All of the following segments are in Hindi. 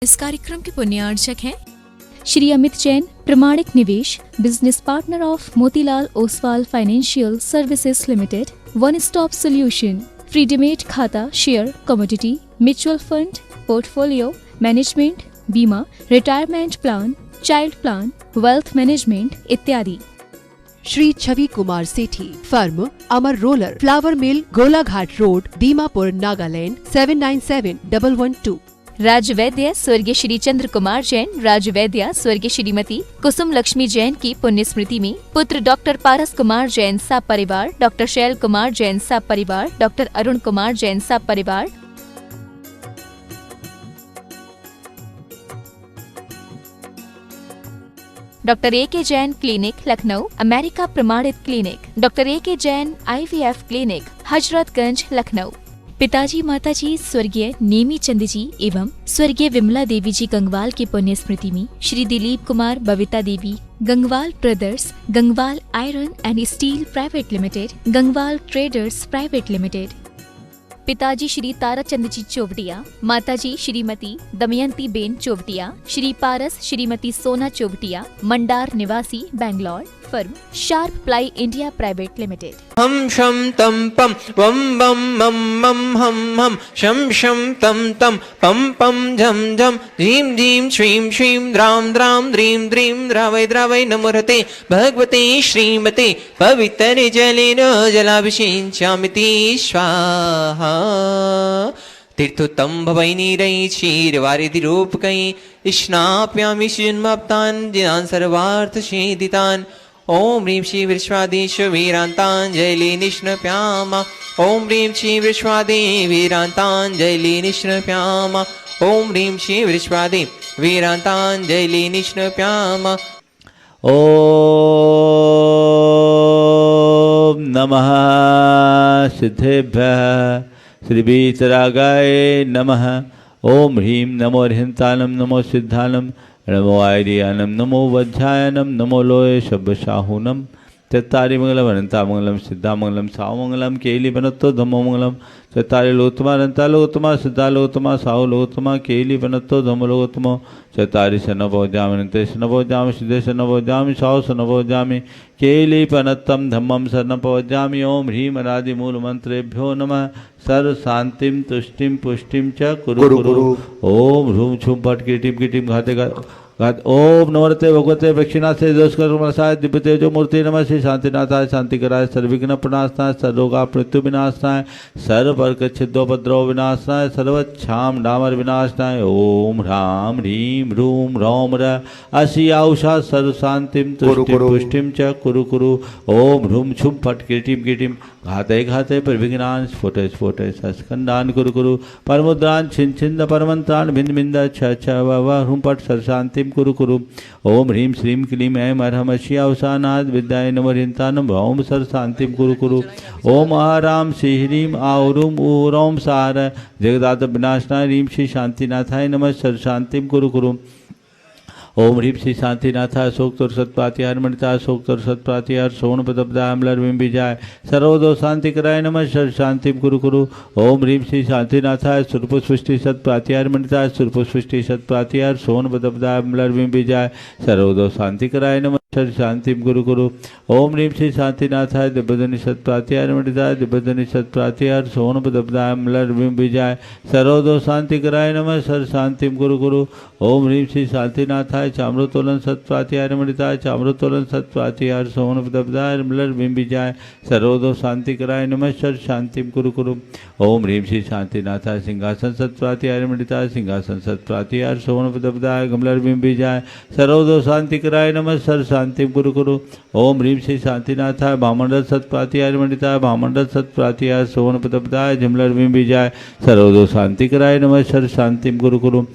इस कार्यक्रम के पुण्यार्चक हैं श्री अमित जैन, प्रमाणिक निवेश, business partner of Motilal Oswal financial services limited. One stop solution, free demat खाता, share, commodity, mutual fund, portfolio management, बीमा, retirement plan, child plan, wealth management इत्यादि। Shri Chhavi Kumar Sethi, firm Amar roller, flour mill, Golaghat road, Dimapur, Nagaland 797112। राजवैद्य स्वर्गीय श्री चंद्र कुमार जैन, राजवैद्य स्वर्गीय श्रीमती कुसुम लक्ष्मी जैन की पुण्य स्मृति में पुत्र डॉक्टर पारस कुमार जैन सा परिवार, डॉक्टर शैल कुमार जैन सा परिवार, डॉक्टर अरुण कुमार जैन सा परिवार, doctor A K. Jain clinic Lucknow, America प्रमाणित clinic, doctor A K. Jain IVF clinic, Hazratganj Lucknow. पिताजी माताजी स्वर्गीय नेमी चंद जी एवं स्वर्गीय विमला देवी जी गंगवाल की पुण्य स्मृति में Shri Dilip Kumar, Babita Devi, Gangwal brothers, Gangwal iron and steel private limited, Gangwal traders private limited. पिताजी श्री ताराचंद जी चोवटिया, माताजी श्रीमती दमयंती बेन चोवटिया, श्री पारस श्रीमती सोना चोवटिया, मंडार निवासी, Bangalore. Firm sharp ply India private limited. हम शम तम पम वम बम मम मम हम शम शम तम तम पम पम झम झम झीम झीम श्रीम श्रीम द्राम द्राम द्रीम द्रीम द्रावय द्रावय नमोरते भगवते श्रीमते पवित्र जलेन जलाभिषेच्यामिति स्वाहा। तीर्थोत्तम भवै नीरै क्षीरवारिधि रूपकै स्नाप्यामि शिन्माप्तान् जिनान् सर्वार्थ शेदितान्। ओम ह्रीं श्री विश्वादेश वीरांतांजलि निष्णप्यामा। ओम ह्रीं श्री विश्वादे वीरांतांजलि निष्णप्यामा। ओम ह्रीं श्री विश्वादे वीरांतांजलि निष्णप्यामा। ओम नमः सिद्धेभ्यः श्री वीतरागाय नमः। ओम ह्रीं नमो ह्रींतानं नमो सिद्धानं नमो आयर्यानं नमो वज्रायनं नमो लोय शब्दशाहूनं। चत्तारि मंगलम अनंता मंगलम सिद्धा मंगलम सावमंगलम केली बनत्तो धम्मो मंगलम। चत्तारि लोकतमा अनंता लोकतमा सिद्धा लोकतमा साव लोकतमा केली बनत्तो धम्मो लोकतमो। चत्तारि शनभोजामि अनंते शनभोजामि सिद्धे शनभोजामि साव शनभोजामि केली पनत्तम धम्मम शरणपवजामि। ओम ह्रीं अनादि मूल मंत्रेभ्यो नमः। सर्व शांतिम तुष्टिम पुष्टिम च कुरु कुरु। ओम ह्रूम छुम फट कीटिम घाते घात। ओम नमस्ते भगवते दक्षिणास्ते दोषकर्मसाय दिव्य तेजो मूर्ति नमः। श्री शांतिनाथाय शांतिकराय सर्वविघ्न प्रणाशनाय सर्वरोगा मृत्यु विनाशनाय सर्ववर्ग छिद्दोपद्रव विनाशनाय सर्वच्छाम डामर विनाशनाय। ओम ह्राम ह्रीं ह्रूम रौम र असी आउषा सर्व शांतिम तुष्टिम पुष्टिम च कुरु कुरु। ओम ह्रूम छुम फट कीटिम घाते घाते प्रविघ्नान् स्फोटे स्फोटे सस्कंदान कुरु कुरु। परमुद्रान छिन छिंद परमंत्रान भिन्न भिंद छ छ व ह्रूम पट सर्व शांतिम कुरु कुरु। ओम ह्रीं श्रीं क्लीं ऐं अर्हमशी अवसानाद विद्याय नमो ह्रींतानं भौम सर्व शांतिम कुरु कुरु। ओम आराम श्री ह्रीं आऊरूम ऊरौम सार जगदात विनाशनाय ह्रीं श्री शांतिनाथाय नमः सर्व शांतिम कुरु कुरु। ओम ह्रीं श्री शांतिनाथाय शोकतोर सत्प्रातिहार मणिताय शोकतोर सत्प्रातिहार सोन पदब्दाय अम्लर बिंबिजाय सर्वदो शांति कराय नमः सर्व शांतिम कुरु कुरु। ओम ह्रीं श्री शांतिनाथाय सुरपुष्टि सत्प्रातिहार मणिताय सुरपुष्टि सत्प्रातिहार सोन पदब्दाय अम्लर बिंबिजाय सर्वदो शांति कराय नमः सर्व शांतिम कुरु कुरु। ओम ह्रीं श्री शांतिनाथाय दिव्यधनि सत्प्रातिहार मणिताय दिव्यधनि सत्प्रातिहार सोन पदब्दाय अम्लर बिंबिजाय सर्वदो शांति कराय नमः सर्व शांतिम कुरु कुरु। ओम ह्रीं श्री शांतिनाथाय चाम्रतोलन सत्प्रातिहार मणिताय चाम्रतोलन सत्प्रातिहार सोन पदब्दाय अम्लर बिंबिजाय सर्वदो शांति कराय नमः सर्व शांतिम कुरु कुरु। ओम ह्रीं श्री शांतिनाथाय सिंहासन सत्प्रातिहार मणिताय सिंहासन सत्प्रातिहार सोन पदब्दाय अम्लर बिंबिजाय सर्वदो शांति कराय नमः सर्व शांतिम कुरु कुरु। ओम ह्रीं श्री शांतिनाथाय भामंडल सत्प्रातिहार मणिताय भामंडल सत्प्रातिहार सोन पदब्दाय जमलर बिंबिजाय सर्वदो शांति कराय नमः सर्व शांतिम कुरु कुरु।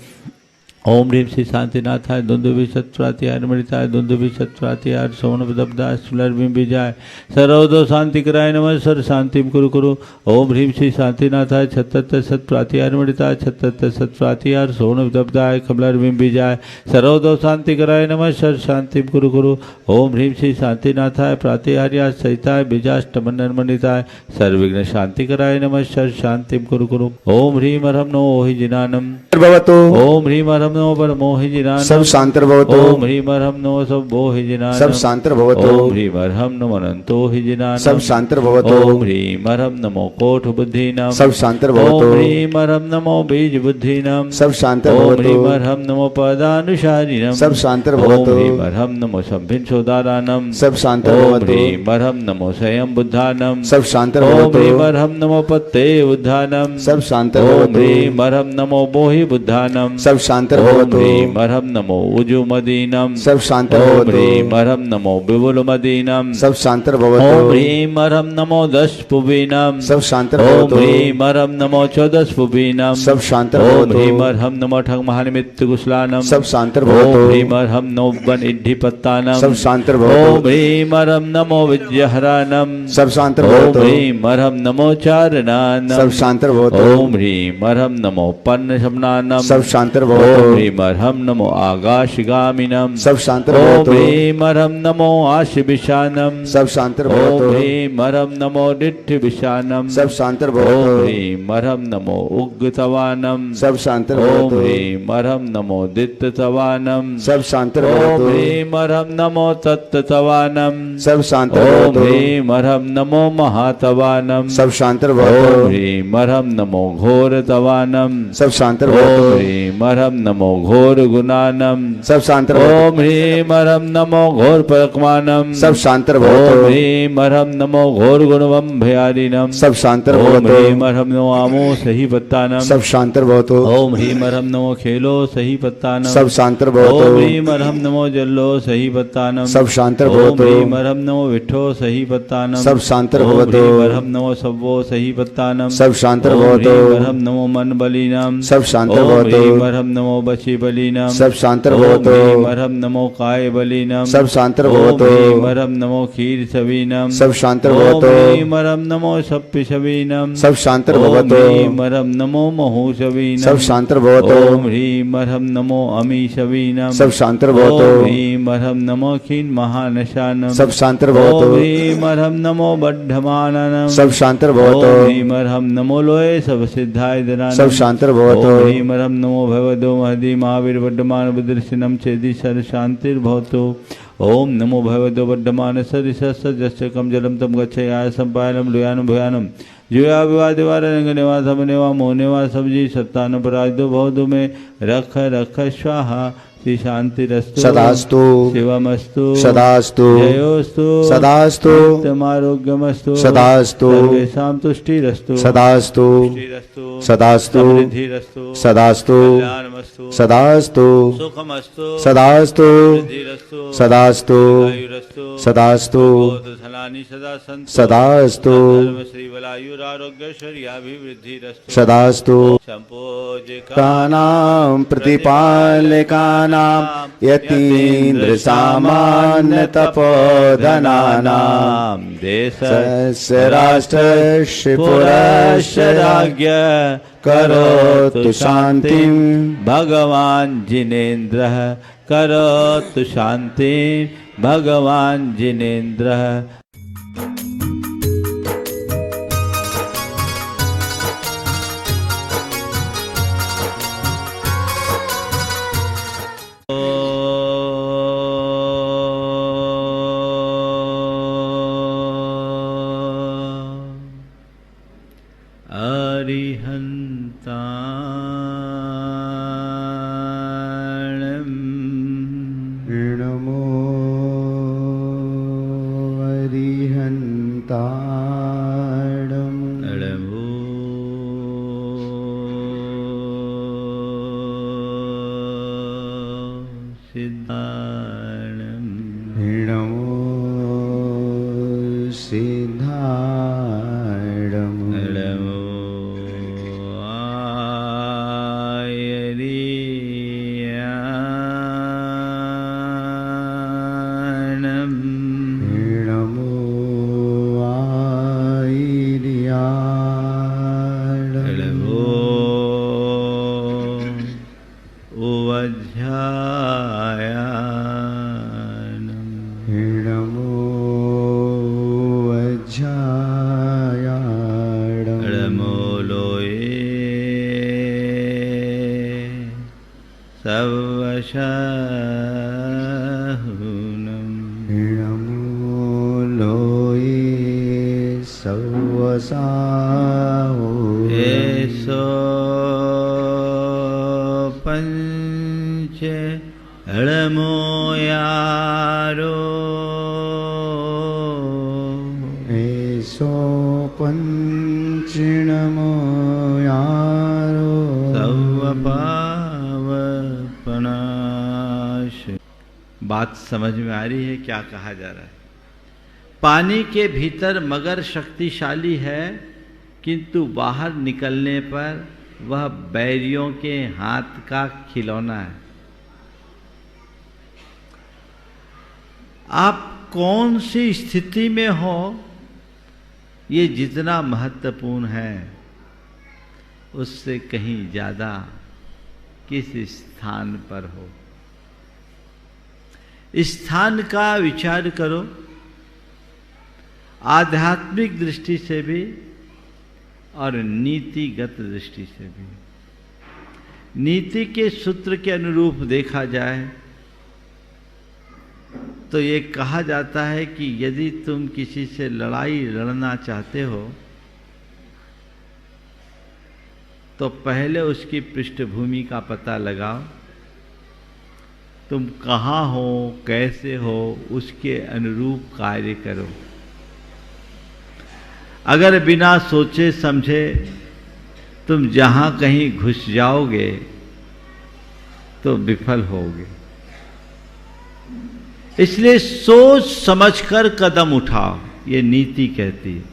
ओम ह्रीं श्री शांतिनाथाय दुंदुभि सत्प्रातिहार मणिताय दुंदुभि सत्प्रातिहार सोन पदब्दाय स्फुलर बिंबिजाय सर्वदो शांति कराय नमः सर्व शांतिम कुरु कुरु। ओम ह्रीं श्री शांतिनाथाय छत्तर सत्प्रातिहार मणिताय छत्तर सत्प्रातिहार सोन पदब्दाय कमलर बिंबिजाय सर्वदो शांति कराय नमः सर्व शांतिम कुरु कुरु। ओम ह्रीं श्री शांतिनाथाय प्रातिहार्या सहिताय बीजाष्टमंडन मणिताय सर्वविघ्न शांति कराय नमः सर्व शांतिम कुरु कुरु। ओम ह्रीं अरहम नो ओहि जिनानम भवतु। ओम ह्रीं हरम नमो परमो हिजिनानम। सब शांतर भवतु। ओम ह्रीं हरम नमो सबो हिजिनानम। सब शांतर भवतु। ओम ह्रीं हरम नमो अनंतो हिजिनानम। सब शांतर भवतु। ओम ह्रीं हरम नमो कोट बुद्धिनाम। सब शांतर भवतु। ओम ह्रीं हरम नमो बीज बुद्धिनाम। सब शांतर ओम भवतु। ह्रीं हरम नमो पदानुशारिणम। सब शांतर ओम भवतु। ह्रीं हरम नमो संभिन्सोदारानम। सब शांतर ओम भवतु। ह्रीं हरम नमो स्वयं बुद्धानम। सब शांतर ओम भवतु। ह्रीं हरम नमो पत्ते बुद्धानम। सब शांतर ओम भवतु। ह्रीं हरम नमो बोहि बुद्धानम। सब शांतर ओम भवतु। ह्रीं हरम नमो उजुमदीनम। सब शांतर ओम भवतु। ह्रीं हरम नमो विपुलमदीनम। सब शांतर ओम भवतु। ह्रीं हरम नमो दशपुबीनम। सब शांतर ओम भवतु। ह्रीं हरम नमो चौदशपुबीनम। सब शांतर ओम भवतु। ह्रीं हरम नमो ठगमहानिमित्त कुशलानम। सब शांतर ओम भवतु। ह्रीं हरम नमो वन इड्ढिपत्तानम। सब शांतर भवतु। ओम ह्रीं हरम नमो विद्याहरानम। सब शांतर ओम भवतु। ह्रीं हरम नमो चारणानम। सब शांतर भवतु। ओम ह्रीं हरम नमो पन्न शमनानम। सब शांतर ओम भवतु। ह्रीं हरम नमो आकाशगामिनम। सब शांतर ओम भवतु। ह्रीं हरम नमो आशिविशानम। सब शांतर ओम भवतु। ह्रीं हरम नमो डिठ्ठिविशानम। सब शांतर ओम भवतु। ह्रीं हरम नमो उग्गतवानम। सब शांतर ओम भवतु। ह्रीं हरम नमो दित्ततवानम। सब शांतर ओम भवतु। ह्रीं हरम नमो तत्ततवानम। सब शांतर ओम भवतु। ह्रीं हरम नमो महातवानम। सब शांतर ओम भवतु। ह्रीं हरम नमो घोरतवानम। सब शांतर ओम भवतु। ह्रीं हरम नमो घोर गुणानम। सब शांतर ओम भवतु। ह्रीं हरम नमो घोर परकमानम। सब शांतर ओम भवतु। ह्रीं हरम नमो घोर गुणवम भयारिणम। सब शांतर ओम भवतु। ह्रीं हरम नमो आमो सही पत्तानम। सब शांतर भवतु। ओम ह्रीं हरम नमो खेलो सही पत्तानम। सब शांतर ओम भवतु। ह्रीं हरम नमो जल्लो सही पत्तानम। सब शांतर ओम भवतु। ह्रीं हरम नमो विठो सही पत्तानम। सब शांतर ओम भवतु। ह्रीं हरम नमो सव्वो सही पत्तानम। सब शांतर ओम भवतु। ह्रीं हरम नमो मन बलिनम। सब शांतर ओम भवतु। ह्रीं हरम नमो बची बलिनम। सब शांतर ओम भवतु। ह्रीं हरम नमो काय बलिनम। सब शांतर ओम भवतु। ह्रीं हरम नमो खीर सवीनम। सब शांतर ओम भवतु। ह्रीं हरम नमो सप्पि सवीनम। सब शांतर ओम भवतु। ह्रीं हरम नमो महू सवीनम। सब शांतर भवतु। ओम ह्रीं हरम नमो अमी सवीनम। सब शांतर भवतु। ओम ह्रीं हरम नमो खीन महानशानम। सब शांतर ओम भवतु। ह्रीं हरम नमो बद्धमाननम। सब शांतर ओम भवतु। ह्रीं हरम नमो लोये सब सिद्धाय दनानम। सब शांतर भवतु। ओम ह्रीं हरम नमो भगवतो महदी महावीर वर्धमान बुद्धिर्षिनम चेदि सर शांतिर्भवतु। ओम नमो भगवतो वर्धमान सरिसस्य कम जलम तम गच्छयाय संपायनम लुयानम भुयानम जुया विवादिवार रंग निवास नेवा मोनेवा सब्जी सत्तान पराजदो भवदु में रख रख स्वाहा श्री शांति रस्तु सदास्तु। शिवमस्तु सदास्तु। जयोस्तु सदास्तु। नित्यमारोग्यमस्तु सदास्तु। सर्वेषां तुष्टिरस्तु सदास्तु। तुष्टिरस्तु सदास्तु। समृद्धिरस्तु सदास्तु। कल्याणमस्तु सदास्तु। सुखमस्तु सदास्तु। समृद्धिरस्तु सदास्तु। आयुरस्तु सदास्तु। बोधधनानि सदा सन्तु सदास्तु। धर्म श्री बलायुरारोग्यश्वर्याभिवृद्धिरस्तु सदास्तु। संपूज्यका कानां प्रतिपालकानां यतीन्द्र सामान्य तपोधनानां देशस्य राष्ट्रस्य पुरस्य राज्ञ करोतु शान्तिं भगवान् जिनेन्द्रः करोतु शान्ति भगवान् जिनेन्द्रः। नमो अरिहन्ताणम् सिद्धाणम् नमो सिद्धाणम् नमो आयर्याणम् नमो आयर्याणम् नमो उवज्झायाणम् नमो वज्झायाणम् नमो लोये सवशाहुनम् नमो लोये सवसाहो एसो पंच हळमोयारो एसो पंचिणमोयारो सवपावपनाश। बात समझ में आ रही है क्या कहा जा रहा है? पानी के भीतर मगर शक्तिशाली है, किंतु बाहर निकलने पर वह बैरियों के हाथ का खिलौना है। आप कौन सी स्थिति में हो, ये जितना महत्वपूर्ण है उससे कहीं ज्यादा किस स्थान पर हो। स्थान का विचार करो, आध्यात्मिक दृष्टि से भी और नीतिगत दृष्टि से भी। नीति के सूत्र के अनुरूप देखा जाए तो ये कहा जाता है कि यदि तुम किसी से लड़ाई लड़ना चाहते हो तो पहले उसकी पृष्ठभूमि का पता लगाओ, तुम कहाँ हो, कैसे हो, उसके अनुरूप कार्य करो। अगर बिना सोचे समझे तुम जहां कहीं घुस जाओगे तो विफल होगे। इसलिए सोच समझकर कदम उठाओ, ये नीति कहती है।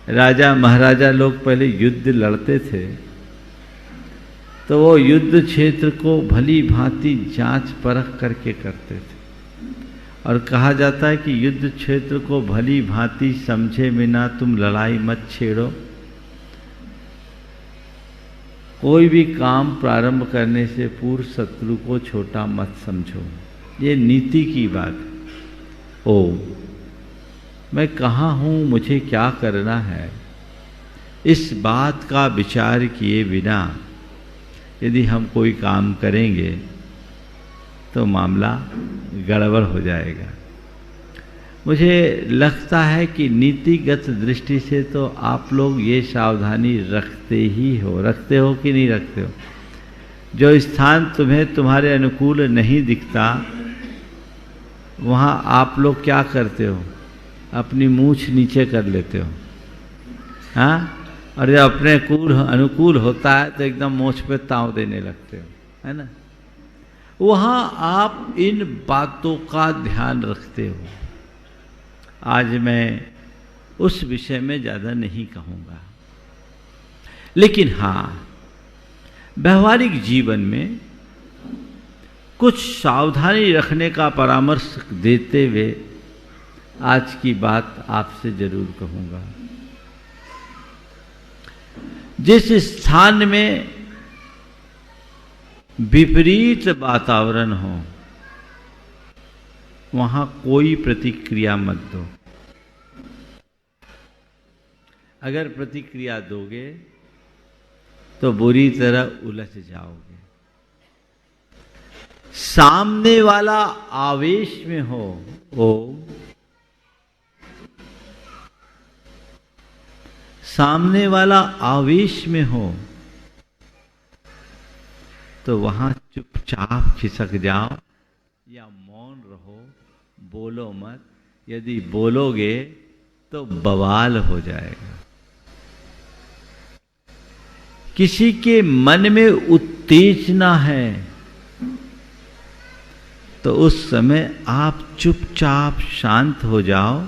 राजा महाराजा लोग पहले युद्ध लड़ते थे तो वो युद्ध क्षेत्र को भली भांति जांच परख करके करते थे, और कहा जाता है कि युद्ध क्षेत्र को भली भांति समझे बिना तुम लड़ाई मत छेड़ो। कोई भी काम प्रारंभ करने से पूर्व शत्रु को छोटा मत समझो, ये नीति की बात है। ओ मैं कहाँ हूँ, मुझे क्या करना है, इस बात का विचार किए बिना यदि हम कोई काम करेंगे तो मामला गड़बड़ हो जाएगा। मुझे लगता है कि नीतिगत दृष्टि से तो आप लोग ये सावधानी रखते हो कि नहीं रखते हो? जो स्थान तुम्हें तुम्हारे अनुकूल नहीं दिखता वहाँ आप लोग क्या करते हो? अपनी मूछ नीचे कर लेते हो, हाँ? और जब अपने अनुकूल होता है तो एकदम मूछ पे ताव देने लगते हो, है ना? वहाँ आप इन बातों का ध्यान रखते हो। आज मैं उस विषय में ज़्यादा नहीं कहूँगा, लेकिन हाँ, व्यवहारिक जीवन में कुछ सावधानी रखने का परामर्श देते हुए आज की बात आपसे जरूर कहूँगा। जिस स्थान में विपरीत वातावरण हो वहां कोई प्रतिक्रिया मत दो। अगर प्रतिक्रिया दोगे तो बुरी तरह उलझ जाओगे। सामने वाला आवेश में हो, सामने वाला आवेश में हो तो वहां चुपचाप खिसक जाओ या मौन रहो, बोलो मत। यदि बोलोगे तो बवाल हो जाएगा। किसी के मन में उत्तेजना है तो उस समय आप चुपचाप शांत हो जाओ,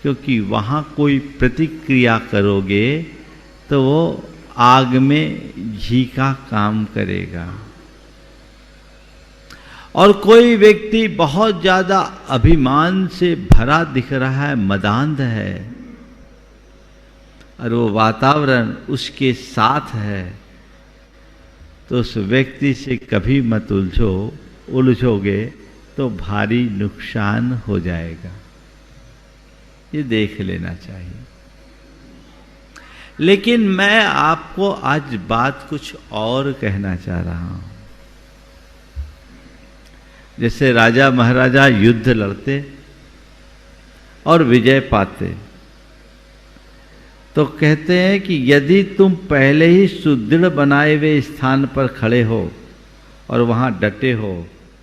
क्योंकि वहां कोई प्रतिक्रिया करोगे तो वो आग में घी का काम करेगा। और कोई व्यक्ति बहुत ज्यादा अभिमान से भरा दिख रहा है, मदांध है, और वो वातावरण उसके साथ है, तो उस व्यक्ति से कभी मत उलझोगे तो भारी नुकसान हो जाएगा। ये देख लेना चाहिए। लेकिन मैं आपको आज बात कुछ और कहना चाह रहा हूं। जैसे राजा महाराजा युद्ध लड़ते और विजय पाते, तो कहते हैं कि यदि तुम पहले ही सुदृढ़ बनाए हुए स्थान पर खड़े हो और वहां डटे हो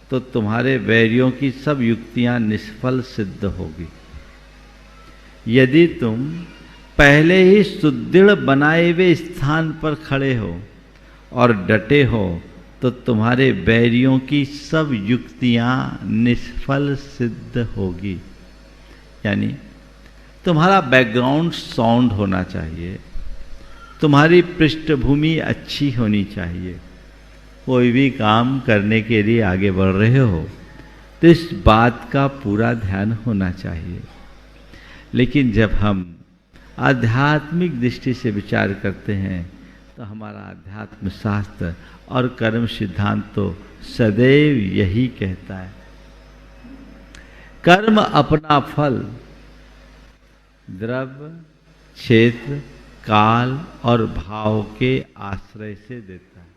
तो तुम्हारे वैरियों की सब युक्तियां निष्फल सिद्ध होगी। यदि तुम पहले ही सुदृढ़ बनाए हुए स्थान पर खड़े हो और डटे हो तो तुम्हारे बैरियों की सब युक्तियां निष्फल सिद्ध होगी। यानी तुम्हारा बैकग्राउंड साउंड होना चाहिए, तुम्हारी पृष्ठभूमि अच्छी होनी चाहिए। कोई भी काम करने के लिए आगे बढ़ रहे हो तो इस बात का पूरा ध्यान होना चाहिए। लेकिन जब हम आध्यात्मिक दृष्टि से विचार करते हैं तो हमारा अध्यात्म शास्त्र और कर्म सिद्धांत तो सदैव यही कहता है, कर्म अपना फल द्रव्य, क्षेत्र, काल और भाव के आश्रय से देता है।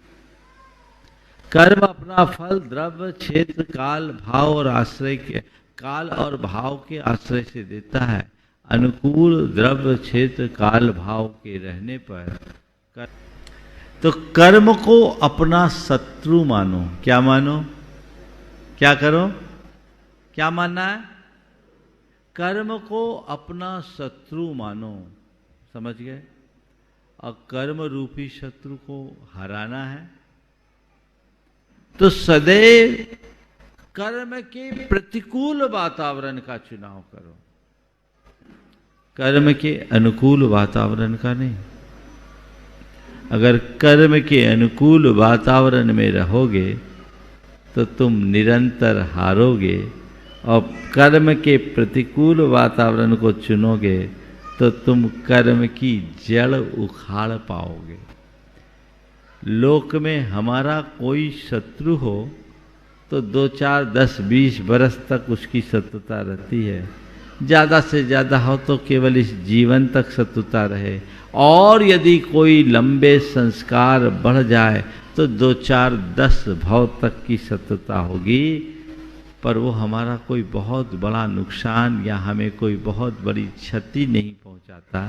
कर्म अपना फल द्रव्य, क्षेत्र, काल, भाव और आश्रय के काल और भाव के आश्रय से देता है। अनुकूल द्रव्य, क्षेत्र, काल, भाव के रहने पर तो कर्म को अपना शत्रु मानो। क्या मानो? क्या करो? क्या मानना है? कर्म को अपना शत्रु मानो। समझ गए? और कर्म रूपी शत्रु को हराना है तो सदैव कर्म के प्रतिकूल वातावरण का चुनाव करो, कर्म के अनुकूल वातावरण का नहीं। अगर कर्म के अनुकूल वातावरण में रहोगे तो तुम निरंतर हारोगे, और कर्म के प्रतिकूल वातावरण को चुनोगे तो तुम कर्म की जड़ उखाड़ पाओगे। लोक में हमारा कोई शत्रु हो तो 2, 4, 10, 20 बरस तक उसकी शत्रुता रहती है। ज़्यादा से ज़्यादा हो तो केवल इस जीवन तक शत्रुता रहे, और यदि कोई लंबे संस्कार बढ़ जाए तो 2, 4, 10 भव तक की शत्रुता होगी, पर वो हमारा कोई बहुत बड़ा नुकसान या हमें कोई बहुत बड़ी क्षति नहीं पहुंचाता।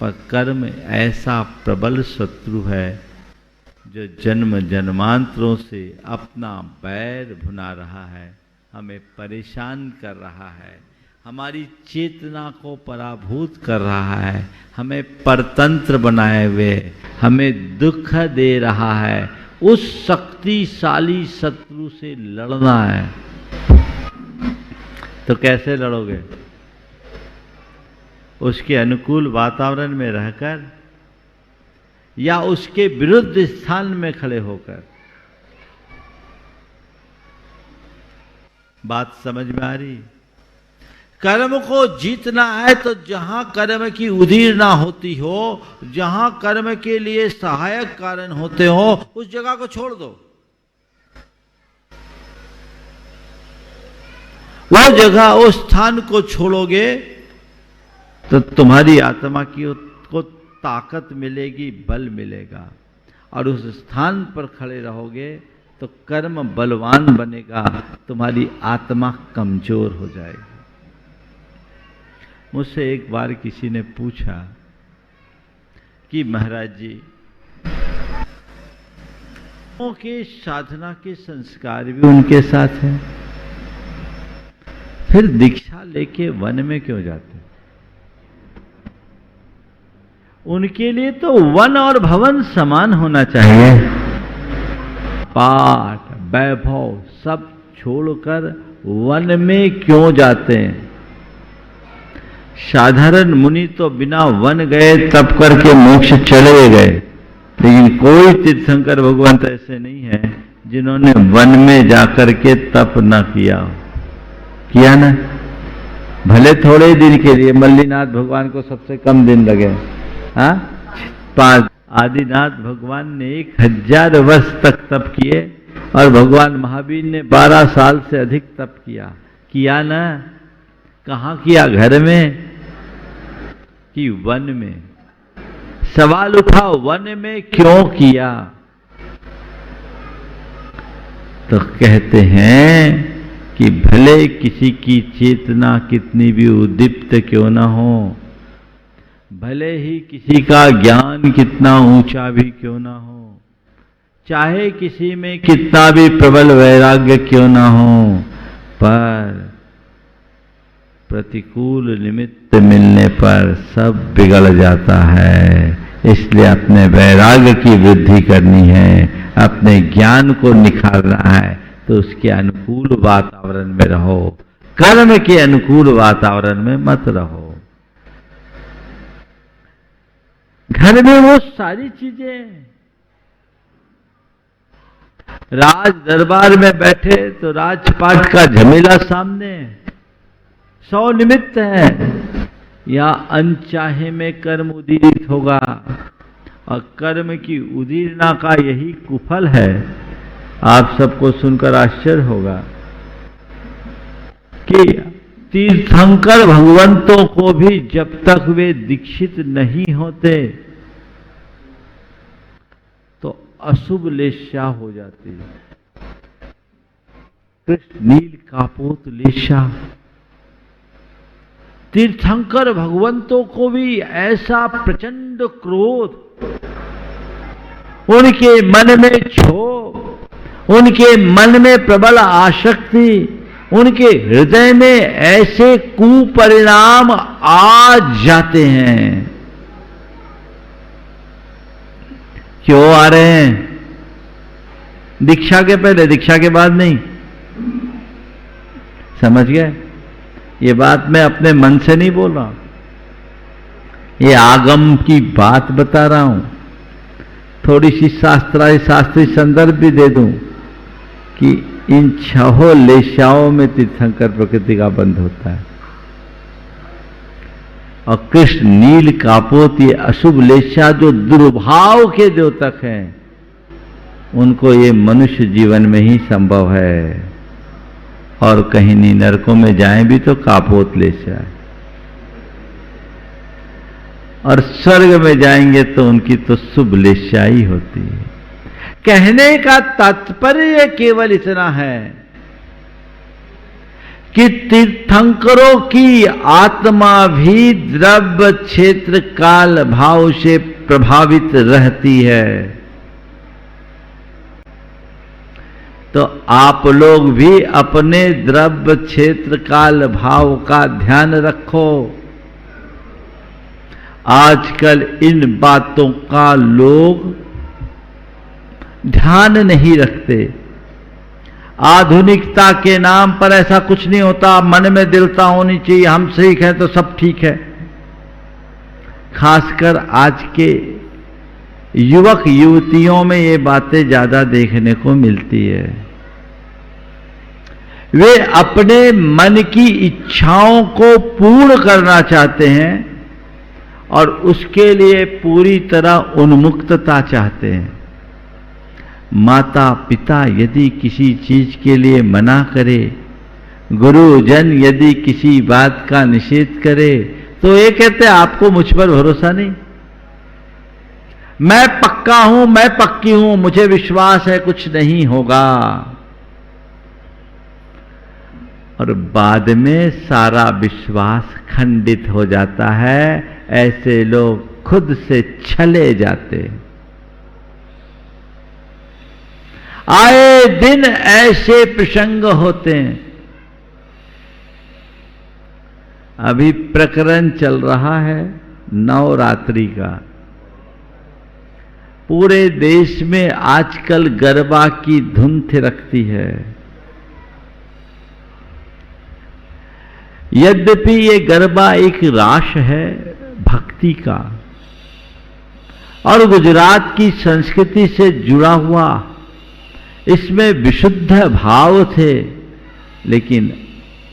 पर कर्म ऐसा प्रबल शत्रु है जो जन्म जन्मांतरों से अपना बैर भुना रहा है, हमें परेशान कर रहा है, हमारी चेतना को पराभूत कर रहा है, हमें परतंत्र बनाए हुए हमें दुख दे रहा है। उस शक्तिशाली शत्रु से लड़ना है तो कैसे लड़ोगे? उसके अनुकूल वातावरण में रहकर या उसके विरुद्ध स्थान में खड़े होकर? बात समझ में आ रही? कर्म को जीतना है तो जहां कर्म की उदीरना होती हो, जहां कर्म के लिए सहायक कारण होते हो, उस जगह को छोड़ दो। वो जगह, उस स्थान को छोड़ोगे तो तुम्हारी आत्मा की को ताकत मिलेगी, बल मिलेगा, और उस स्थान पर खड़े रहोगे तो कर्म बलवान बनेगा, तुम्हारी आत्मा कमजोर हो जाएगी। मुझसे एक बार किसी ने पूछा कि महाराज जी, के साधना के संस्कार भी उनके साथ हैं, फिर दीक्षा लेके वन में क्यों जाते? उनके लिए तो वन और भवन समान होना चाहिए। पाठ वैभव सब छोड़कर वन में क्यों जाते हैं? साधारण मुनि तो बिना वन गए तप करके मोक्ष चले गए, लेकिन कोई तीर्थंकर भगवंत ऐसे नहीं है जिन्होंने वन में जाकर के तप न किया। किया ना? भले थोड़े दिन के लिए, मल्लीनाथ भगवान को सबसे कम दिन लगे, हाँ 5। आदिनाथ भगवान ने 1000 वर्ष तक तप किए, और भगवान महावीर ने 12 साल से अधिक तप किया। किया ना? कहाँ किया? घर में कि वन में? सवाल उठा, वन में क्यों किया? तो कहते हैं कि भले किसी की चेतना कितनी भी उद्दीप्त क्यों ना हो, भले ही किसी का ज्ञान कितना ऊंचा भी क्यों ना हो, चाहे किसी में कितना भी प्रबल वैराग्य क्यों ना हो, पर प्रतिकूल निमित्त मिलने पर सब बिगड़ जाता है। इसलिए अपने वैराग्य की वृद्धि करनी है, अपने ज्ञान को निखारना है, तो उसके अनुकूल वातावरण में रहो, कर्म के अनुकूल वातावरण में मत रहो। घर में वो सारी चीजें, राज दरबार में बैठे तो राजपाट का झमेला सामने, 100 निमित्त है, या अनचाहे में कर्म उदीरित होगा, और कर्म की उदीरना का यही कुफल है। आप सबको सुनकर आश्चर्य होगा कि तीर्थंकर भगवंतों को भी जब तक वे दीक्षित नहीं होते तो अशुभ लेशा हो जाती है। कृष्ण नील कापोत लेशा, तीर्थंकर भगवंतों को भी ऐसा प्रचंड क्रोध, उनके मन में क्षोभ, उनके मन में प्रबल आसक्ति, उनके हृदय में ऐसे कुपरिणाम आ जाते हैं। क्यों आ रहे हैं? दीक्षा के पहले, दीक्षा के बाद नहीं। समझ गए? ये बात मैं अपने मन से नहीं बोल रहा हूं, ये आगम की बात बता रहा हूं। थोड़ी सी शास्त्रीय संदर्भ भी दे दूं कि इन 6 लेशाओं में तीर्थंकर प्रकृति का बंध होता है, और कृष्ण नील कापोत, ये अशुभ लेशा जो दुर्भाव के द्योतक हैं, उनको ये मनुष्य जीवन में ही संभव है, और कहीं नहीं। नरकों में जाएं भी तो कापोत लेशा है, और स्वर्ग में जाएंगे तो उनकी तो शुभ लेशा ही होती है। कहने का तात्पर्य केवल इतना है कि तीर्थंकरों की आत्मा भी द्रव्य क्षेत्र काल भाव से प्रभावित रहती है। तो आप लोग भी अपने द्रव्य क्षेत्र काल भाव का ध्यान रखो। आजकल इन बातों का लोग ध्यान नहीं रखते। आधुनिकता के नाम पर ऐसा कुछ नहीं होता, मन में दृढ़ता होनी चाहिए, हम ठीक हैं तो सब ठीक है। खासकर आज के युवक युवतियों में ये बातें ज्यादा देखने को मिलती है। वे अपने मन की इच्छाओं को पूर्ण करना चाहते हैं और उसके लिए पूरी तरह उन्मुक्तता चाहते हैं। माता पिता यदि किसी चीज के लिए मना करे, गुरुजन यदि किसी बात का निषेध करे, तो ये कहते हैं आपको मुझ पर भरोसा नहीं, मैं पक्का हूं, मैं पक्की हूं, मुझे विश्वास है कुछ नहीं होगा। और बाद में सारा विश्वास खंडित हो जाता है। ऐसे लोग खुद से छले जाते। आए दिन ऐसे प्रसंग होते हैं। अभी प्रकरण चल रहा है नवरात्रि का। पूरे देश में आजकल गरबा की धुन थिरकती है। यद्यपि ये गरबा एक रास है भक्ति का और गुजरात की संस्कृति से जुड़ा हुआ, इसमें विशुद्ध भाव थे, लेकिन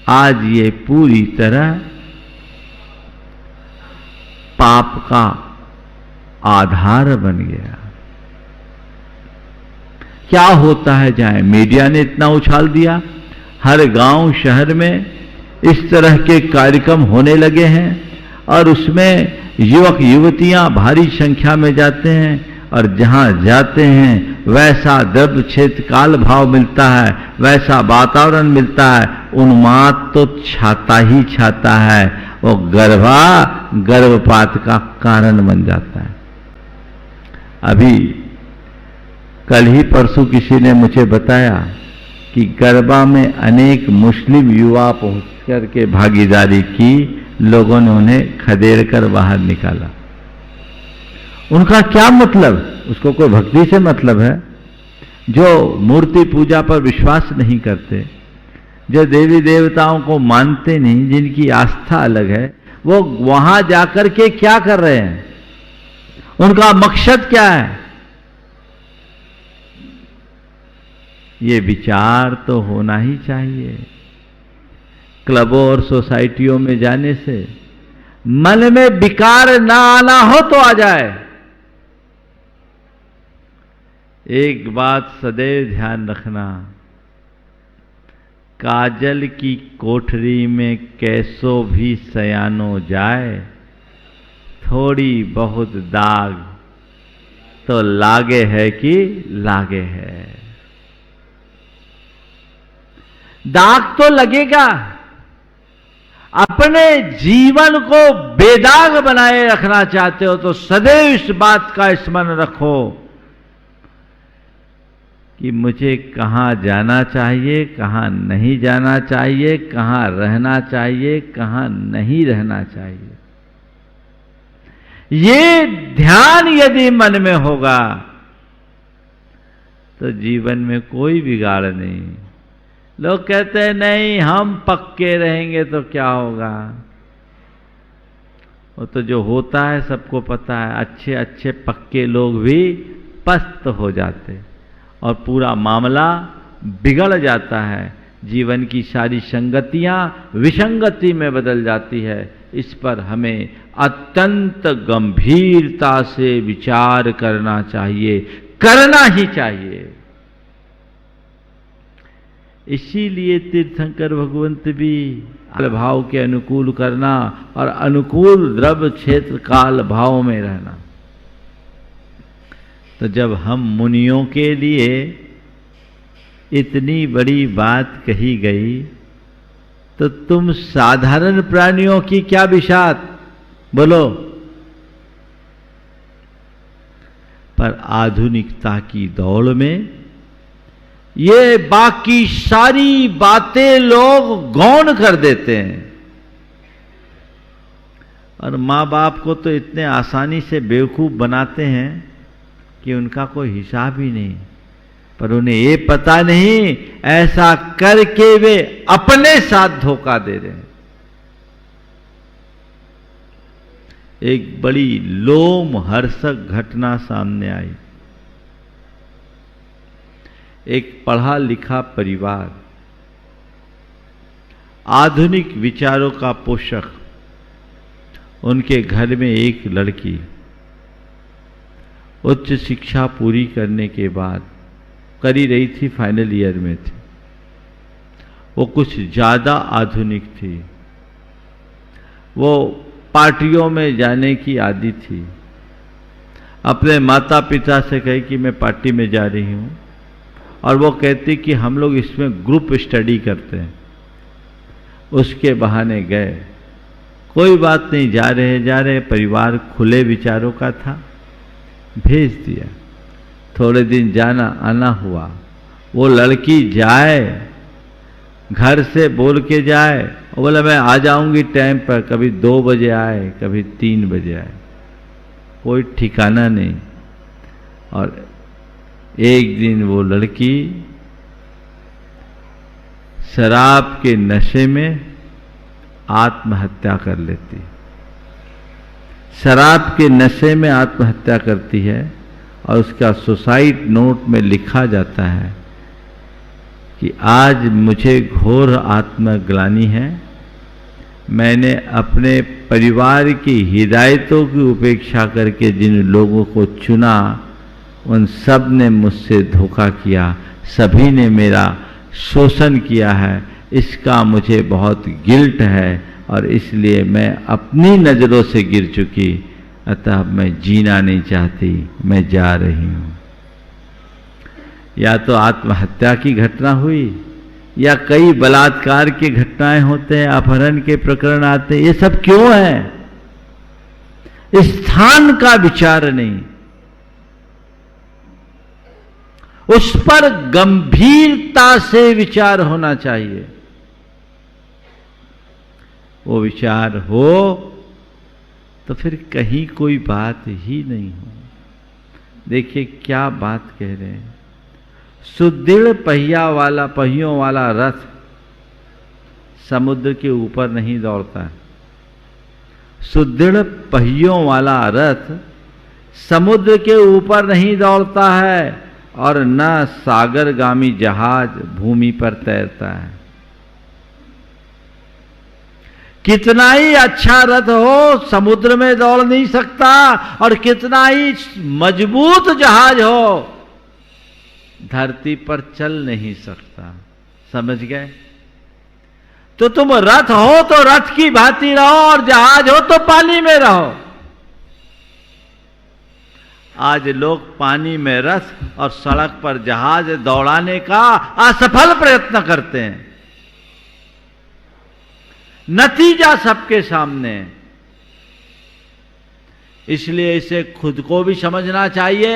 आज ये पूरी तरह पाप का आधार बन गया। क्या होता है जाए, मीडिया ने इतना उछाल दिया, हर गांव शहर में इस तरह के कार्यक्रम होने लगे हैं और उसमें युवक युवतियां भारी संख्या में जाते हैं और जहां जाते हैं वैसा द्रव्य क्षेत्र काल भाव मिलता है, वैसा वातावरण मिलता है, उन्माद तो छाता ही छाता है, वो गर्भपात का कारण बन जाता है। अभी कल ही परसों किसी ने मुझे बताया कि गरबा में अनेक मुस्लिम युवा पहुंच करके भागीदारी की, लोगों ने उन्हें खदेड़ कर बाहर निकाला। उनका क्या मतलब? उसको कोई भक्ति से मतलब है? जो मूर्ति पूजा पर विश्वास नहीं करते, जो देवी देवताओं को मानते नहीं, जिनकी आस्था अलग है, वो वहां जाकर के क्या कर रहे हैं? उनका मकसद क्या है? ये विचार तो होना ही चाहिए। क्लबों और सोसाइटियों में जाने से मन में विकार ना आना हो तो आ जाए। एक बात सदैव ध्यान रखना, काजल की कोठरी में कैसो भी सयानो जाए, थोड़ी बहुत दाग तो लागे है कि लागे है। दाग तो लगेगा। अपने जीवन को बेदाग बनाए रखना चाहते हो तो सदैव इस बात का स्मरण रखो कि मुझे कहां जाना चाहिए, कहां नहीं जाना चाहिए, कहां रहना चाहिए, कहां नहीं रहना चाहिए। ये ध्यान यदि मन में होगा तो जीवन में कोई बिगाड़ नहीं। लोग कहते हैं नहीं हम पक्के रहेंगे तो क्या होगा? वो तो जो होता है सबको पता है। अच्छे अच्छे पक्के लोग भी पस्त हो जाते और पूरा मामला बिगड़ जाता है। जीवन की सारी संगतियां विसंगति में बदल जाती है। इस पर हमें अत्यंत गंभीरता से विचार करना चाहिए, करना ही चाहिए। इसीलिए तीर्थंकर भगवंत भी काल भाव के अनुकूल करना और अनुकूल द्रव्य क्षेत्र काल भाव में रहना। तो जब हम मुनियों के लिए इतनी बड़ी बात कही गई तो तुम साधारण प्राणियों की क्या बिसात, बोलो। पर आधुनिकता की दौड़ में ये बाकी सारी बातें लोग गौण कर देते हैं और माँ बाप को तो इतने आसानी से बेवकूफ बनाते हैं कि उनका कोई हिसाब ही नहीं। पर उन्हें ये पता नहीं ऐसा करके वे अपने साथ धोखा दे रहे हैं। एक बड़ी लोमहर्षक घटना सामने आई। एक पढ़ा लिखा परिवार, आधुनिक विचारों का पोषक, उनके घर में एक लड़की उच्च शिक्षा पूरी करने के बाद कर ही रही थी, फाइनल ईयर में थी। वो कुछ ज़्यादा आधुनिक थी। वो पार्टियों में जाने की आदी थी। अपने माता पिता से कही कि मैं पार्टी में जा रही हूँ और वो कहती कि हम लोग इसमें ग्रुप स्टडी करते हैं। उसके बहाने गए। कोई बात नहीं, जा रहे परिवार खुले विचारों का था, भेज दिया। थोड़े दिन जाना आना हुआ। वो लड़की जाए, घर से बोल के जाए, वो बोला मैं आ जाऊंगी टाइम पर, कभी 2 बजे आए, कभी 3 बजे आए, कोई ठिकाना नहीं। और एक दिन वो लड़की शराब के नशे में आत्महत्या कर लेती। शराब के नशे में आत्महत्या करती है और उसका सुसाइड नोट में लिखा जाता है कि आज मुझे घोर आत्मग्लानि है। मैंने अपने परिवार की हिदायतों की उपेक्षा करके जिन लोगों को चुना उन सब ने मुझसे धोखा किया, सभी ने मेरा शोषण किया है। इसका मुझे बहुत गिल्ट है और इसलिए मैं अपनी नज़रों से गिर चुकी। अतः मैं जीना नहीं चाहती, मैं जा रही हूं। या तो आत्महत्या की घटना हुई, या कई बलात्कार की घटनाएं होते हैं, अपहरण के प्रकरण आते हैं। ये सब क्यों है? स्थान का विचार नहीं, उस पर गंभीरता से विचार होना चाहिए। वो विचार हो तो फिर कहीं कोई बात ही नहीं हो। देखिए क्या बात कह रहे हैं। सुदृढ़ पहियों वाला रथ समुद्र के ऊपर नहीं दौड़ता है। सुदृढ़ पहियों वाला रथ समुद्र के ऊपर नहीं दौड़ता है, और न सागरगामी जहाज भूमि पर तैरता है। कितना ही अच्छा रथ हो समुद्र में दौड़ नहीं सकता, और कितना ही मजबूत जहाज हो धरती पर चल नहीं सकता। समझ गए? तो तुम रथ हो तो रथ की भांति रहो, और जहाज हो तो पानी में रहो। आज लोग पानी में रथ और सड़क पर जहाज दौड़ाने का असफल प्रयत्न करते हैं। नतीजा सबके सामने। इसलिए इसे खुद को भी समझना चाहिए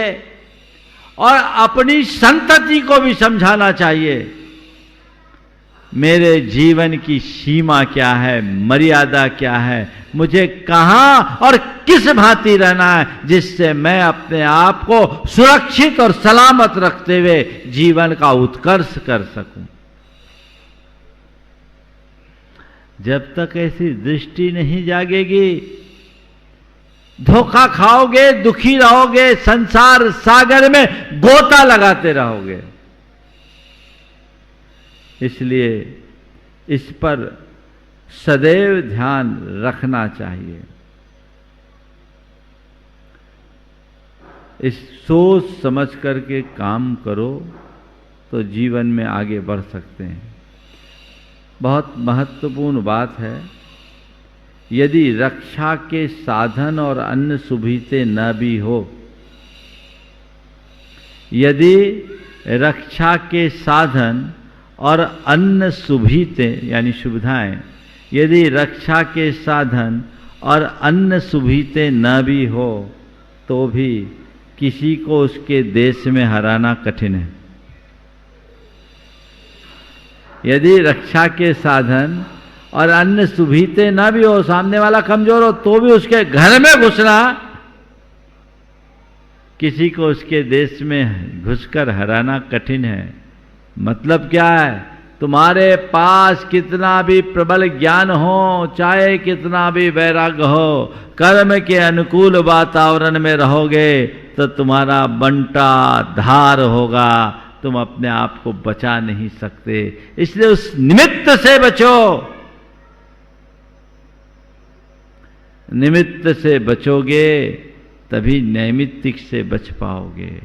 और अपनी संतति को भी समझाना चाहिए। मेरे जीवन की सीमा क्या है, मर्यादा क्या है, मुझे कहां और किस भांति रहना है, जिससे मैं अपने आप को सुरक्षित और सलामत रखते हुए जीवन का उत्कर्ष कर सकूं। जब तक ऐसी दृष्टि नहीं जागेगी, धोखा खाओगे, दुखी रहोगे, संसार सागर में गोता लगाते रहोगे। इसलिए इस पर सदैव ध्यान रखना चाहिए। इस सोच समझ करके काम करो तो जीवन में आगे बढ़ सकते हैं। बहुत महत्वपूर्ण बात है। यदि रक्षा के साधन और अन्य सुविधाएं न भी हो, यदि रक्षा के साधन और अन्य सुविधाएं यानी सुविधाएं, यदि रक्षा के साधन और अन्य सुविधाएं न भी हो तो भी किसी को उसके देश में हराना कठिन है। यदि रक्षा के साधन और अन्य सुविधाएं न भी हो, सामने वाला कमजोर हो, तो भी उसके घर में घुसना, किसी को उसके देश में घुसकर हराना कठिन है। मतलब क्या है? तुम्हारे पास कितना भी प्रबल ज्ञान हो, चाहे कितना भी वैराग्य हो, कर्म के अनुकूल वातावरण में रहोगे तो तुम्हारा बंटा धार होगा, तुम अपने आप को बचा नहीं सकते। इसलिए उस निमित्त से बचो। निमित्त से बचोगे तभी नैमित्तिक से बच पाओगे।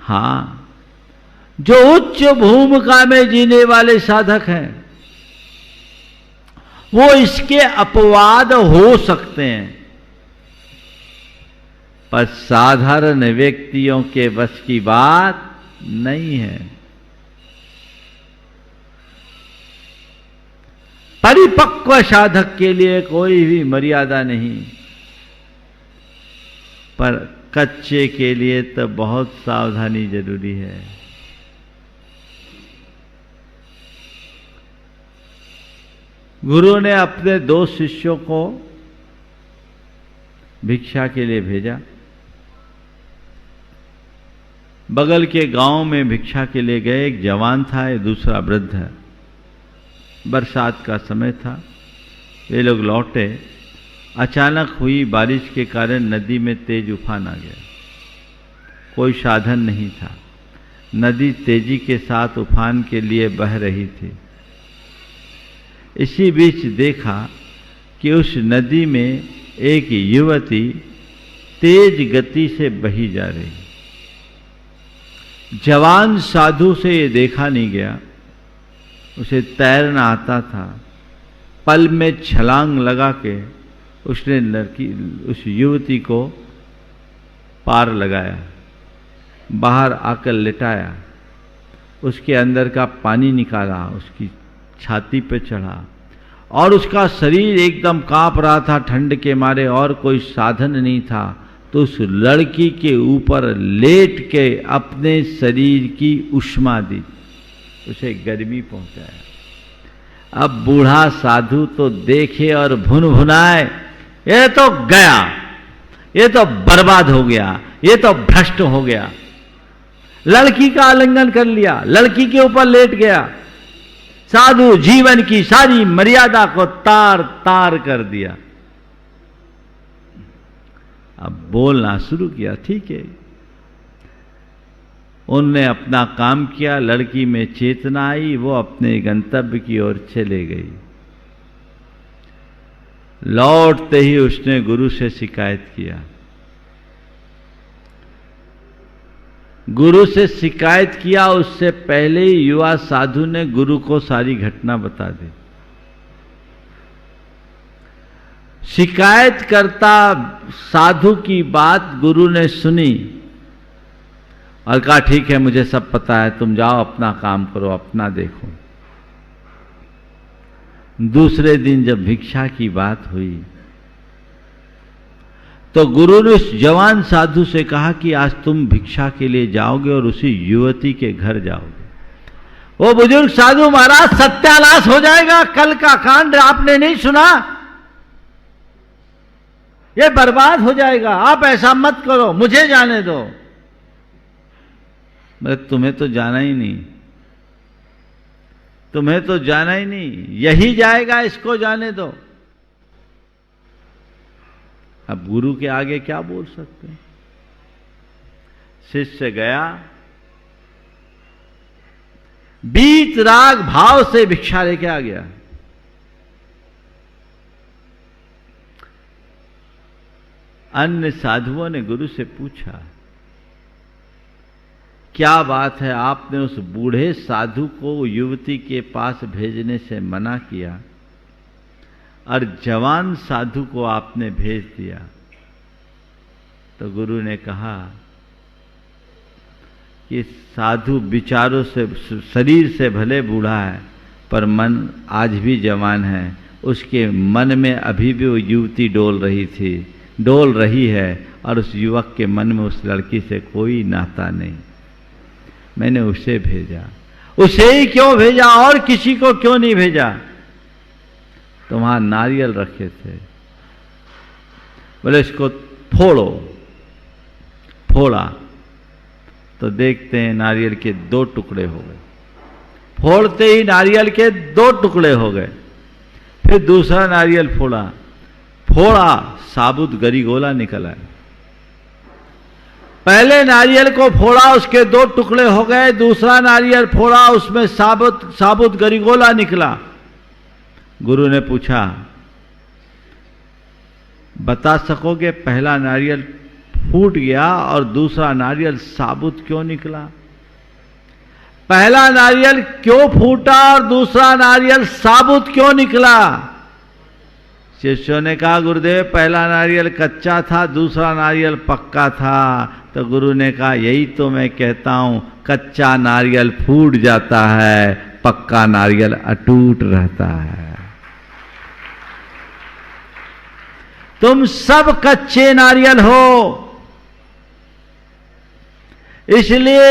हां, जो उच्च भूमिका में जीने वाले साधक हैं वो इसके अपवाद हो सकते हैं, पर साधारण व्यक्तियों के बस की बात नहीं है। परिपक्व साधक के लिए कोई भी मर्यादा नहीं, पर कच्चे के लिए तो बहुत सावधानी जरूरी है। गुरु ने अपने 2 शिष्यों को भिक्षा के लिए भेजा। बगल के गांव में भिक्षा के लिए गए। एक जवान था, एक दूसरा वृद्ध है। बरसात का समय था। वे लोग लौटे। अचानक हुई बारिश के कारण नदी में तेज उफान आ गया। कोई साधन नहीं था। नदी तेजी के साथ उफान के लिए बह रही थी। इसी बीच देखा कि उस नदी में एक युवती तेज गति से बही जा रही। जवान साधु से ये देखा नहीं गया। उसे तैरना आता था। पल में छलांग लगा के उसने उस युवती को पार लगाया, बाहर आकर लिटाया, उसके अंदर का पानी निकाला, उसकी छाती पे चढ़ा और उसका शरीर एकदम कांप रहा था ठंड के मारे और कोई साधन नहीं था, तो उस लड़की के ऊपर लेट के अपने शरीर की उष्मा दी, उसे गर्मी पहुंचाया। अब बूढ़ा साधु तो देखे और भुन भुनाए, ये तो गया, ये तो बर्बाद हो गया, ये तो भ्रष्ट हो गया। लड़की का आलिंगन कर लिया, लड़की के ऊपर लेट गया, साधु जीवन की सारी मर्यादा को तार तार कर दिया। अब बोलना शुरू किया, ठीक है, उनने अपना काम किया, लड़की में चेतना आई, वो अपने गंतव्य की ओर चले गई। लौटते ही उसने गुरु से शिकायत किया। गुरु से शिकायत किया उससे पहले ही युवा साधु ने गुरु को सारी घटना बता दी। शिकायत करता साधु की बात गुरु ने सुनी और कहा, ठीक है, मुझे सब पता है, तुम जाओ अपना काम करो, अपना देखो। दूसरे दिन जब भिक्षा की बात हुई तो गुरु ने उस जवान साधु से कहा कि आज तुम भिक्षा के लिए जाओगे और उसी युवती के घर जाओगे। वो बुजुर्ग साधु, महाराज सत्यानाश हो जाएगा, कल का कांड आपने नहीं सुना, ये बर्बाद हो जाएगा, आप ऐसा मत करो, मुझे जाने दो। मतलब तुम्हें तो जाना ही नहीं, तुम्हें तो जाना ही नहीं, यही जाएगा, इसको जाने दो। अब गुरु के आगे क्या बोल सकते हैं। शिष्य गया, बीत राग भाव से भिक्षा लेके आ गया। अन्य साधुओं ने गुरु से पूछा, क्या बात है, आपने उस बूढ़े साधु को युवती के पास भेजने से मना किया और जवान साधु को आपने भेज दिया। तो गुरु ने कहा कि साधु विचारों से, शरीर से भले बूढ़ा है पर मन आज भी जवान है, उसके मन में अभी भी वो युवती डोल रही थी, डोल रही है, और उस युवक के मन में उस लड़की से कोई नाता नहीं। मैंने उसे भेजा। उसे ही क्यों भेजा और किसी को क्यों नहीं भेजा? तो वहां नारियल रखे थे, बोले इसको फोड़ो। फोड़ा तो देखते हैं नारियल के 2 टुकड़े हो गए। फोड़ते ही नारियल के 2 टुकड़े हो गए। फिर दूसरा नारियल फोड़ा, साबुत गरीगोला निकला है। पहले नारियल को फोड़ा, उसके 2 टुकड़े हो गए। दूसरा नारियल फोड़ा, उसमें साबुत गरीगोला निकला। गुरु ने पूछा, बता सकोगे पहला नारियल फूट गया और दूसरा नारियल साबुत क्यों निकला? पहला नारियल क्यों फूटा और दूसरा नारियल साबुत क्यों निकला? शिष्यों ने कहा, गुरुदेव पहला नारियल कच्चा था, दूसरा नारियल पक्का था। तो गुरु ने कहा, यही तो मैं कहता हूं, कच्चा नारियल फूट जाता है, पक्का नारियल अटूट रहता है। तुम सब कच्चे नारियल हो, इसलिए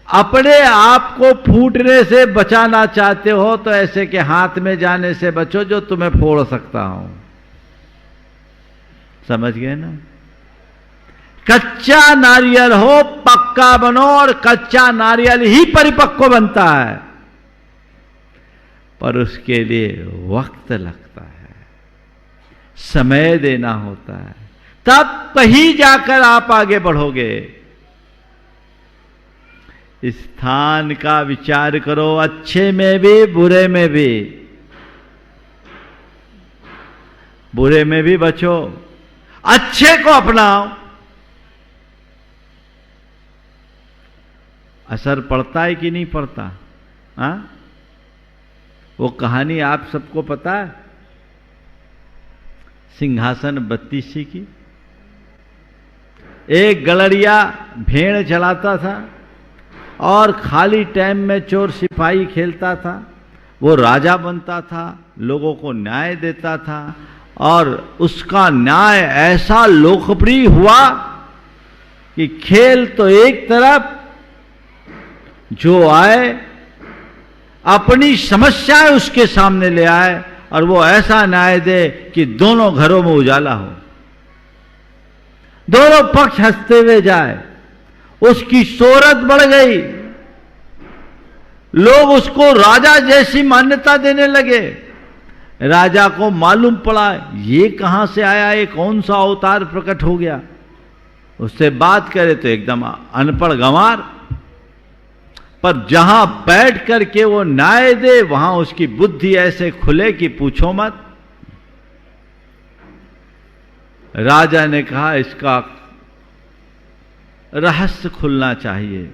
अपने आप को फूटने से बचाना चाहते हो तो ऐसे के हाथ में जाने से बचो जो तुम्हें फोड़ सकता हूं। समझ गए ना? कच्चा नारियल हो, पक्का बनो, और कच्चा नारियल ही परिपक्व बनता है, पर उसके लिए वक्त लगता है, समय देना होता है, तब कहीं जाकर आप आगे बढ़ोगे। स्थान का विचार करो, अच्छे में भी बुरे में भी। बुरे में भी बचो, अच्छे को अपनाओ। असर पड़ता है कि नहीं पड़ता? हाँ, वो कहानी आप सबको पता है। सिंहासन बत्तीसी की। एक गलरिया भेड़ चलाता था और खाली टाइम में चोर सिपाही खेलता था। वो राजा बनता था, लोगों को न्याय देता था और उसका न्याय ऐसा लोकप्रिय हुआ कि खेल तो एक तरफ, जो आए अपनी समस्याएं उसके सामने ले आए और वो ऐसा न्याय दे कि दोनों घरों में उजाला हो, दोनों पक्ष हंसते हुए जाए। उसकी शोहरत बढ़ गई, लोग उसको राजा जैसी मान्यता देने लगे। राजा को मालूम पड़ा ये कहां से आया, ये कौन सा अवतार प्रकट हो गया। उससे बात करे तो एकदम अनपढ़ गंवार, पर जहां बैठ करके वो न्याय दे वहां उसकी बुद्धि ऐसे खुले कि पूछो मत। राजा ने कहा इसका रहस्य खुलना चाहिए,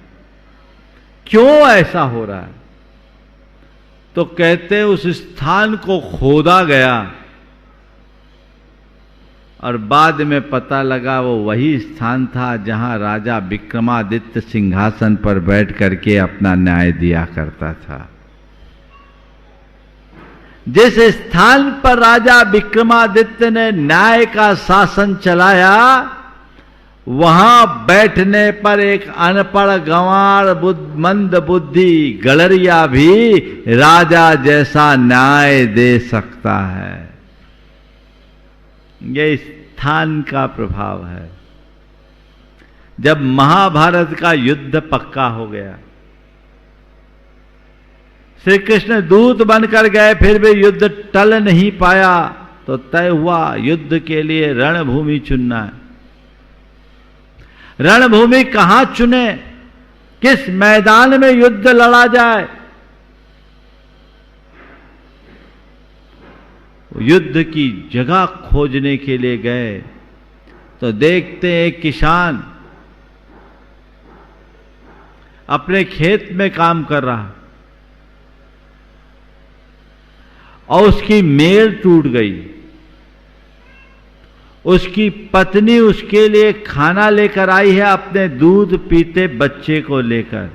क्यों ऐसा हो रहा है। तो कहते उस स्थान को खोदा गया और बाद में पता लगा वो वही स्थान था जहां राजा विक्रमादित्य सिंहासन पर बैठ करके अपना न्याय दिया करता था। जिस स्थान पर राजा विक्रमादित्य ने न्याय का शासन चलाया, वहां बैठने पर एक अनपढ़ गंवार मंद बुद्धि गलरिया भी राजा जैसा न्याय दे सकता है। यह स्थान का प्रभाव है। जब महाभारत का युद्ध पक्का हो गया, श्री कृष्ण दूत बनकर गए, फिर भी युद्ध टल नहीं पाया, तो तय हुआ युद्ध के लिए रणभूमि चुनना है। रणभूमि कहां चुने, किस मैदान में युद्ध लड़ा जाए। युद्ध की जगह खोजने के लिए गए तो देखते एक किसान अपने खेत में काम कर रहा और उसकी मेल टूट गई। उसकी पत्नी उसके लिए खाना लेकर आई है अपने दूध पीते बच्चे को लेकर,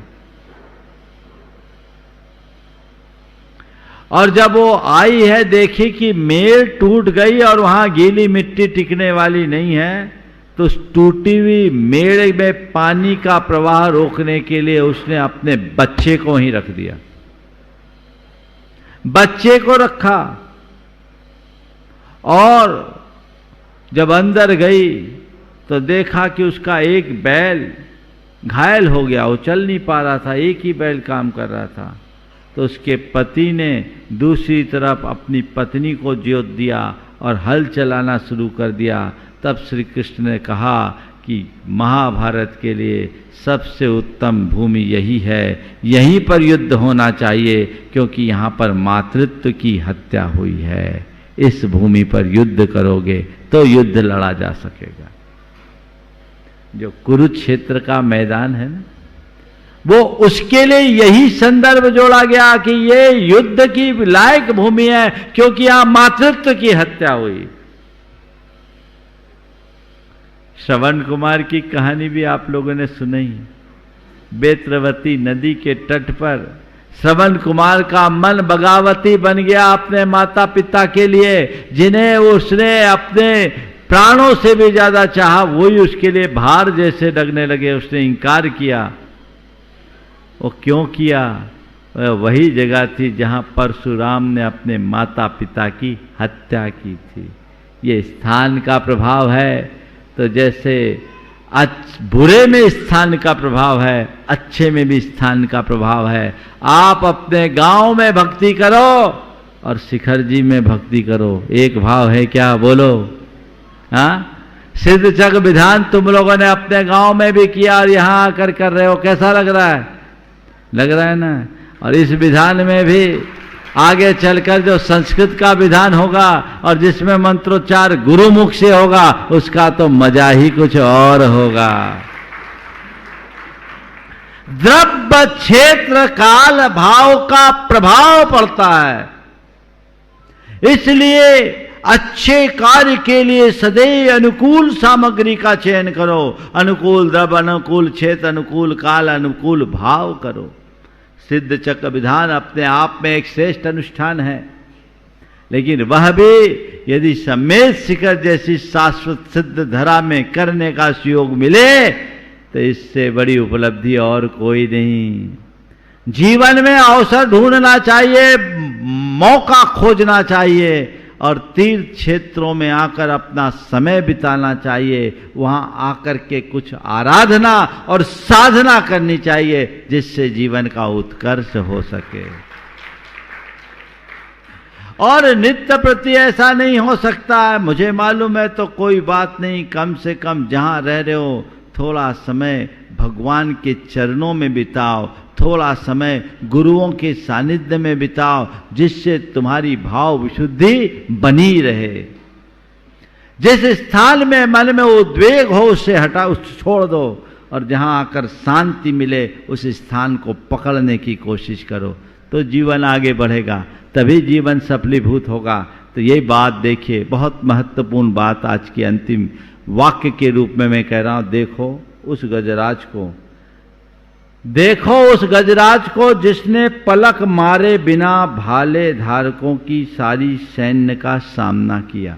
और जब वो आई है देखी कि मेल टूट गई और वहां गीली मिट्टी टिकने वाली नहीं है, तो उस टूटी हुई मेड़ में पानी का प्रवाह रोकने के लिए उसने अपने बच्चे को ही रख दिया। बच्चे को रखा और जब अंदर गई तो देखा कि उसका एक बैल घायल हो गया, वो चल नहीं पा रहा था, एक ही बैल काम कर रहा था। तो उसके पति ने दूसरी तरफ अपनी पत्नी को जोत दिया और हल चलाना शुरू कर दिया। तब श्री कृष्ण ने कहा कि महाभारत के लिए सबसे उत्तम भूमि यही है, यहीं पर युद्ध होना चाहिए, क्योंकि यहाँ पर मातृत्व की हत्या हुई है। इस भूमि पर युद्ध करोगे तो युद्ध लड़ा जा सकेगा। जो कुरुक्षेत्र का मैदान है ना, वो उसके लिए यही संदर्भ जोड़ा गया कि ये युद्ध की लायक भूमि है, क्योंकि यहां मातृत्व की हत्या हुई। श्रवण कुमार की कहानी भी आप लोगों ने सुनी। बेत्रवती नदी के तट पर श्रवण कुमार का मन बगावती बन गया अपने माता पिता के लिए, जिन्हें उसने अपने प्राणों से भी ज्यादा चाहा, वही उसके लिए भार जैसे लगने लगे। उसने इंकार किया। वो क्यों किया? वही जगह थी जहां परशुराम ने अपने माता पिता की हत्या की थी। ये स्थान का प्रभाव है। तो जैसे बुरे में स्थान का प्रभाव है, अच्छे में भी स्थान का प्रभाव है। आप अपने गांव में भक्ति करो और शिखर जी में भक्ति करो। एक भाव है क्या? बोलो। हाँ, सिद्ध जग विधान तुम लोगों ने अपने गांव में भी किया और यहां आकर कर रहे हो। कैसा लग रहा है? लग रहा है ना? और इस विधान में भी आगे चलकर जो संस्कृत का विधान होगा और जिसमें मंत्रोच्चार गुरुमुख से होगा, उसका तो मजा ही कुछ और होगा। द्रव्य क्षेत्र काल भाव का प्रभाव पड़ता है। इसलिए अच्छे कार्य के लिए सदैव अनुकूल सामग्री का चयन करो। अनुकूल द्रव्य, अनुकूल क्षेत्र, अनुकूल काल, अनुकूल भाव करो। सिद्ध चक्र विधान अपने आप में एक श्रेष्ठ अनुष्ठान है, लेकिन वह भी यदि सम्मेद शिखर जैसी शाश्वत सिद्ध धरा में करने का सुयोग मिले तो इससे बड़ी उपलब्धि और कोई नहीं। जीवन में अवसर ढूंढना चाहिए, मौका खोजना चाहिए और तीर्थ क्षेत्रों में आकर अपना समय बिताना चाहिए। वहां आकर के कुछ आराधना और साधना करनी चाहिए जिससे जीवन का उत्कर्ष हो सके। और नित्य प्रति ऐसा नहीं हो सकता है, मुझे मालूम है तो कोई बात नहीं, कम से कम जहां रह रहे हो थोड़ा समय भगवान के चरणों में बिताओ, थोड़ा समय गुरुओं के सानिध्य में बिताओ, जिससे तुम्हारी भाव विशुद्धि बनी रहे। जिस स्थान में मन में उद्वेग हो उससे हटाओ, उसको छोड़ दो, और जहां आकर शांति मिले उस स्थान को पकड़ने की कोशिश करो, तो जीवन आगे बढ़ेगा, तभी जीवन सफलीभूत होगा। तो ये बात देखिए, बहुत महत्वपूर्ण बात आज की अंतिम वाक्य के रूप में मैं कह रहा हूं। देखो उस गजराज को, देखो उस गजराज को जिसने पलक मारे बिना भाले धारकों की सारी सैन्य का सामना किया।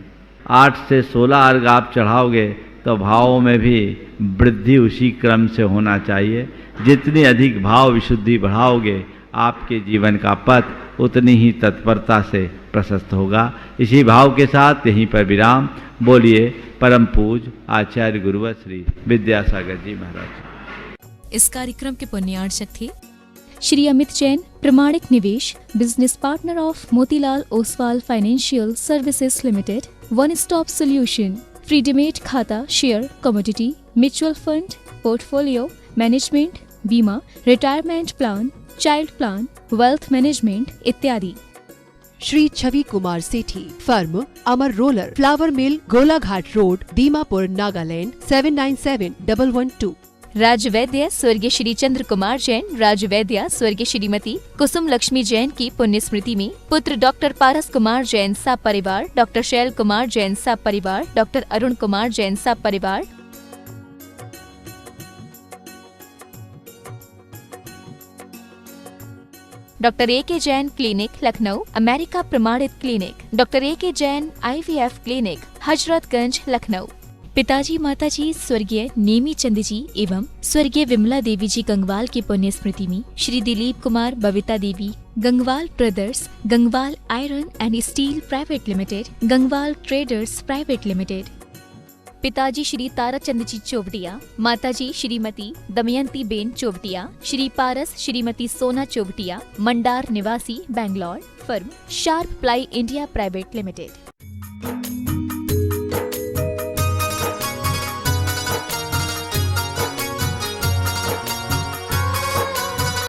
8 से 16 अर्घ आप चढ़ाओगे तो भावों में भी वृद्धि उसी क्रम से होना चाहिए। जितनी अधिक भाव विशुद्धि बढ़ाओगे आपके जीवन का पथ उतनी ही तत्परता से प्रशस्त होगा। इसी भाव के साथ यहीं पर विराम। बोलिए परम पूज्य आचार्य गुरुवर श्री विद्यासागर जी महाराज। इस कार्यक्रम के पुण्यार्चक थे श्री अमित जैन, प्रमाणिक निवेश, business partner of Motilal Oswal financial services limited, one stop solution, free demat खाता, share, commodity, mutual fund, portfolio management, बीमा, retirement plan, child plan, wealth management इत्यादि। Shri Chhavi Kumar Sethi, firm Amar roller, flour mill, Golaghat road, Dimapur, Nagaland 797112। राजवैद्य स्वर्गीय श्री चंद्र कुमार जैन, राजवैद्य स्वर्गीय श्रीमती कुसुम लक्ष्मी जैन की पुण्य स्मृति में पुत्र डॉक्टर पारस कुमार जैन सा परिवार, डॉक्टर शैल कुमार जैन सा परिवार, डॉक्टर अरुण कुमार जैन सा परिवार, डॉक्टर ए के जैन क्लिनिक लखनऊ, अमेरिका प्रमाणित क्लिनिक, डॉक्टर ए के जैन IVF क्लिनिक, हजरतगंज लखनऊ। पिताजी माताजी स्वर्गीय नेमी चंद जी एवं स्वर्गीय विमला देवी जी गंगवाल की पुण्य स्मृति में Shri Dilip Kumar Babita Devi, Gangwal brothers, Gangwal iron and steel private limited, Gangwal traders private limited. पिताजी श्री ताराचंद जी चोवटिया, माताजी श्रीमती दमयंती बेन चोवटिया, श्री पारस श्रीमती सोना चोवटिया, मंडार निवासी, Bangalore, firm sharp ply India private limited.